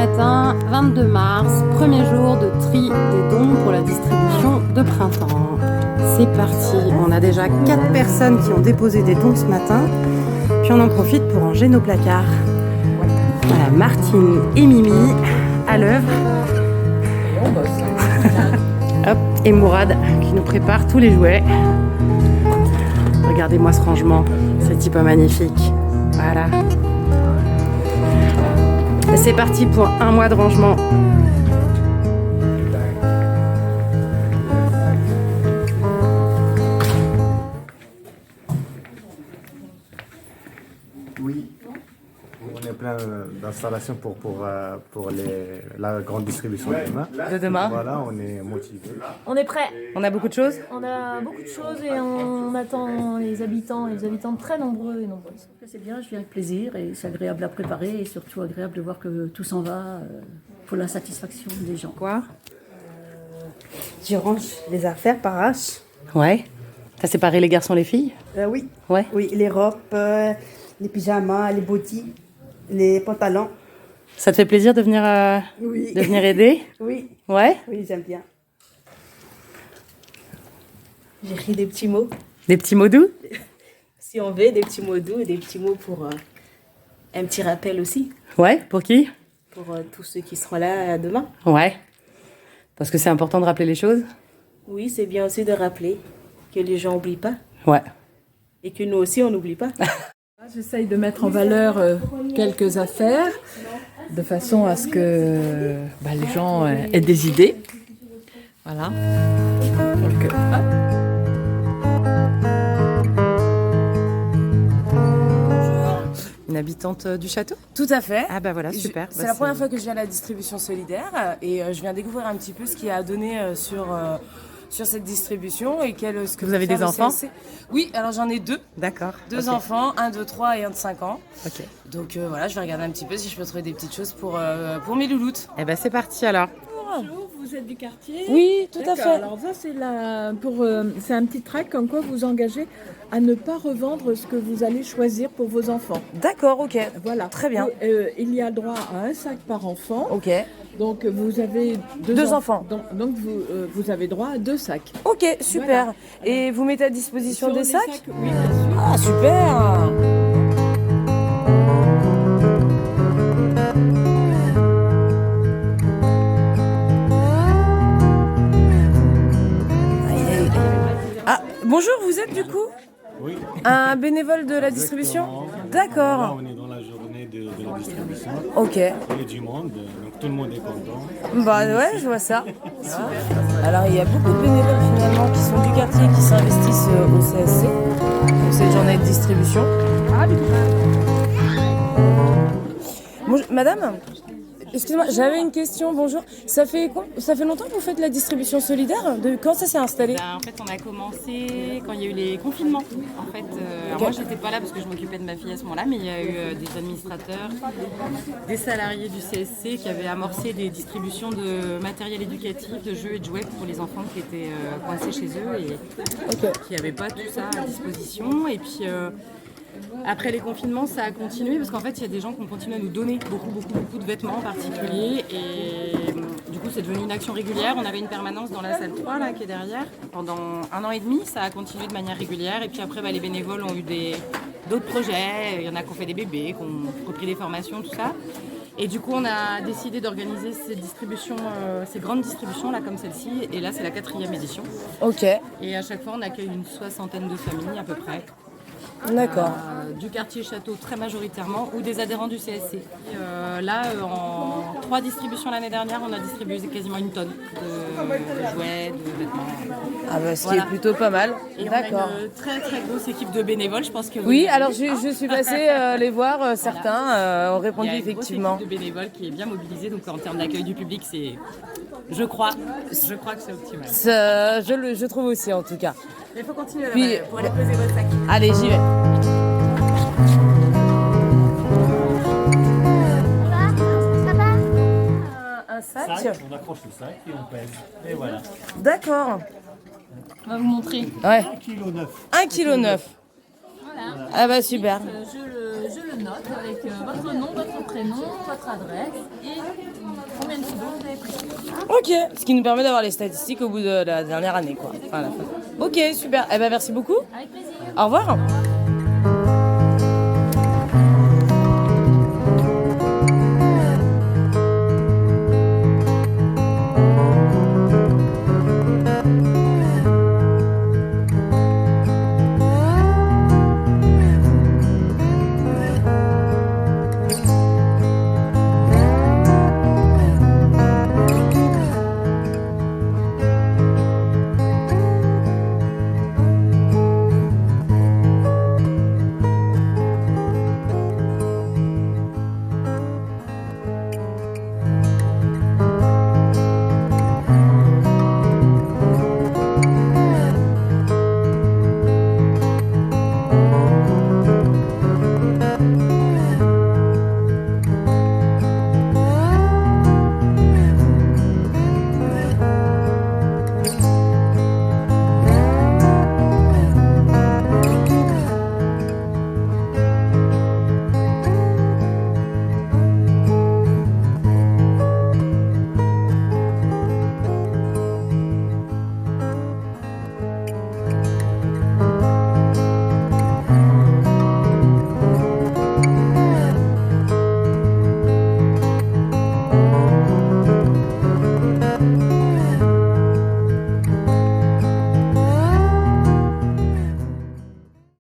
matin, 22 mars, premier jour de tri des dons pour la distribution de printemps. C'est parti, on a déjà 4 personnes qui ont déposé des dons ce matin, puis on en profite pour ranger nos placards. Voilà, Martine et Mimi à l'œuvre. Et on bosse. Hop, et Mourad qui nous prépare tous les jouets. Regardez-moi ce rangement, c'est type magnifique. Voilà. Et c'est parti pour un mois de rangement. Oui, on est plein d'installations pour la grande distribution de demain. De demain. Voilà, on est motivés. On est prêts. On a beaucoup de choses. On a beaucoup de choses et on attend les habitants très nombreux et nombreuses. C'est bien, je viens avec plaisir et c'est agréable à préparer et surtout agréable de voir que tout s'en va pour la satisfaction des gens. Quoi? Je range les affaires par H. Ouais. T'as séparé les garçons et les filles? Oui. Ouais. Oui, les robes, les pyjamas, les bodys, les pantalons. Ça te fait plaisir de venir, Oui. de venir aider? Oui. Ouais. Oui, j'aime bien. J'ai écrit des petits mots. Des petits mots doux? Si on veut, des petits mots doux et des petits mots pour un petit rappel aussi. Ouais. Pour qui? Pour tous ceux qui seront là demain. Ouais. Parce que c'est important de rappeler les choses? Oui, c'est bien aussi de rappeler que les gens n'oublient pas. Ouais. Et que nous aussi, on n'oublie pas. J'essaye de mettre en valeur quelques affaires de façon à ce que les gens aient des idées. Voilà. Donc, hop. Une habitante du château? Tout à fait. Ah bah voilà, super. C'est la première fois que je viens à la distribution solidaire et je viens découvrir un petit peu ce qu'il y a à donner sur cette distribution et ce que Vous avez peut faire des le enfants? CSC. Oui, alors j'en ai 2. D'accord. Deux Ok. enfants, un de 3 et un de 5 ans. Ok. Donc voilà, je vais regarder un petit peu si je peux trouver des petites choses pour mes louloutes. Eh ben c'est parti alors. Vous êtes du quartier? Oui, tout à D'accord. fait. Alors ça, c'est un petit tract comme quoi vous engagez à ne pas revendre ce que vous allez choisir pour vos enfants. D'accord, ok. Voilà. Très bien. Il y a droit à un sac par enfant. Ok. Donc vous avez Deux enfants. Donc vous avez droit à 2 sacs. Ok, super. Voilà. Et vous mettez à disposition Sur des les sacs? Oui, bien sûr. Ah, super. Ah, bonjour, vous êtes du coup Oui, un bénévole de la distribution? là D'accord. on est dans la journée de la distribution. Ok. Il y a du monde, donc tout le monde est content. Bah ouais, je vois ça. Alors il y a beaucoup de bénévoles finalement qui sont du quartier qui s'investissent au CSC, pour cette journée de distribution. Bonjour, madame, excusez-moi, j'avais une question, bonjour. Ça fait longtemps que vous faites la distribution solidaire? Quand ça s'est installé? En fait, on a commencé quand il y a eu les confinements. En fait, alors moi, j'étais pas là parce que je m'occupais de ma fille à ce moment-là, mais il y a eu des administrateurs, des salariés du CSC qui avaient amorcé des distributions de matériel éducatif, de jeux et de jouets pour les enfants qui étaient coincés chez eux et qui n'avaient pas tout ça à disposition. Et puis après les confinements, ça a continué parce qu'en fait, il y a des gens qui ont continué à nous donner beaucoup de vêtements en particulier. Et du coup, c'est devenu une action régulière. On avait une permanence dans la salle 3, là, qui est derrière. Pendant 1 an et demi, ça a continué de manière régulière. Et puis après, les bénévoles ont eu d'autres projets. Il y en a qui ont fait des bébés, qui ont repris des formations, tout ça. Et du coup, on a décidé d'organiser ces distributions, ces grandes distributions, là, comme celle-ci. Et là, c'est la 4e édition. Ok, Et à chaque fois, on accueille une 60aine de familles, à peu près. d'accord. Du quartier Château très majoritairement ou des adhérents du CSC. Et, là, en 3 distributions l'année dernière, on a distribué quasiment 1 tonne de jouets, de vêtements. Ah bah ce qui Voilà. est plutôt pas mal. Et D'accord. on a une très grosse équipe de bénévoles, je pense que vous Oui, l'avez alors vu. je suis passée les voir, certains ont Il y répondu a une grosse effectivement. équipe de bénévoles qui est bien mobilisée, donc en termes d'accueil du public, c'est, je crois que c'est optimal. Je trouve aussi en tout cas. Mais il faut continuer Puis- pour aller poser votre sac. Allez, j'y vais. Un sac. On accroche le sac et on pèse. Et voilà. D'accord. On va vous montrer. Ouais. 1,9 kg. 1,9 kg. Ah bah super. Je le note avec votre nom, votre prénom, votre adresse et combien de kilos vous avez pris. Ok, ce qui nous permet d'avoir les statistiques au bout de la dernière année, quoi. Enfin, à la fin. Ok, super. Eh ben, merci beaucoup. Avec plaisir. Au revoir.